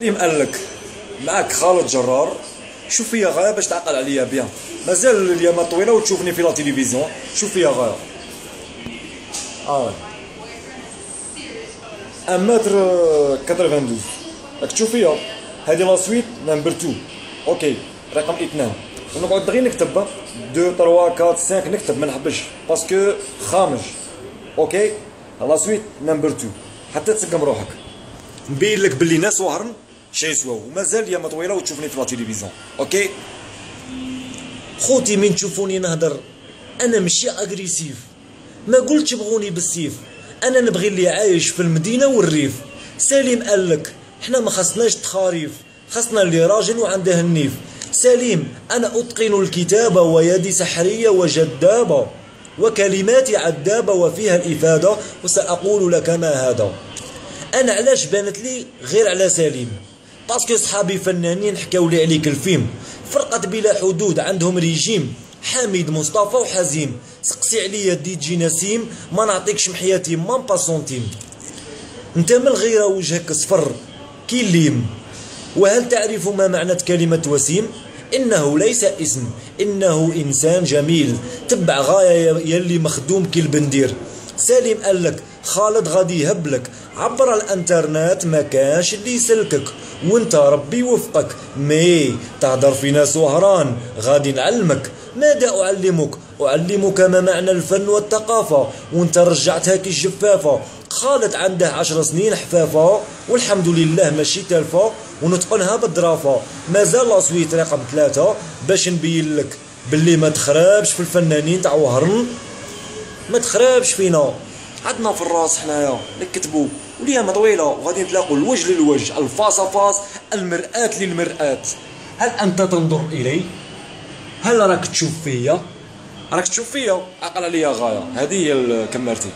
سليم قال لك معك خالد جرار. شوف فيا غايه باش تعقل عليا بيان، مازال الايامات طويله وتشوفني في لا تيليفزيون. شوف فيا غايه 1 متر 92 راك تشوف فيا. هذه لا سويت نمبر 2 اوكي رقم 2. ونقعد غير نكتب 2 3 4 5 نكتب ما نحبش باسكو خامج. اوكي لا سويت نمبر 2 حتى تسقم روحك. نبين لك باللي ناس وهرن شي يسواو ومازال ايام طويله وتشوفني في لا تيليفزيون. اوكي خوتي من تشوفوني نهضر انا ماشي اغريسيف، ما قلتش بغوني بالسيف، انا نبغي اللي عايش في المدينه والريف. سليم قال لك حنا ما خصناش تخاريف، خصنا اللي راجل وعنده النيف. سليم انا اتقن الكتابه ويدي سحريه وجذابه وكلماتي عذابه وفيها الافاده وساقول لك ما هذا. انا علاش بانت لي غير على سليم؟ باسكو صحابي فنانين حكاو لي عليك الفيلم. فرقة بلا حدود عندهم ريجيم، حميد مصطفى وحزيم. سقسي عليا دي جي نسيم ما نعطيكش محياتي مام با سنتيم. انت من الغيرة وجهك صفر كي الليم. وهل تعرف ما معنى كلمة وسيم؟ إنه ليس اسم، إنه إنسان جميل تبع غاية يلي مخدوم كي البندير. سليم قال لك خالد غادي يهبلك عبر الانترنت ما كانش اللي يسلكك وانت ربي يوفقك. مي تهضر في ناس وهران غادي نعلمك. ماذا أعلمك؟ أعلمك ما معنى الفن والثقافة وانت رجعتها كي الجفافة. خالد عنده 10 سنين حفافة والحمد لله ماشي تلفة ونتقنها بالدرافة. مازال لاصويت رقم 3 باش نبين لك باللي ما تخربش في الفنانين تاع وهرن، ما تخربش فينا. عندنا في الراس حنايا نكتبوا وليها طويله وغادي نتلاقوا الوجه للوجه، الفاس فاس، المرآة للمرآة. هل انت تنظر الي؟ هل راك تشوف فيا؟ راك تشوف فيا؟ عقل عليا غايه. هذه هي كمرتي.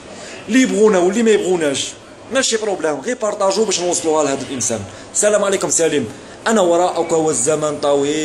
اللي يبغونا واللي ما يبغوناش ماشي بروبليم، غير بارطاجو باش نوصلوها لهذا الانسان. السلام عليكم سليم. انا وراءك والزمن طويل.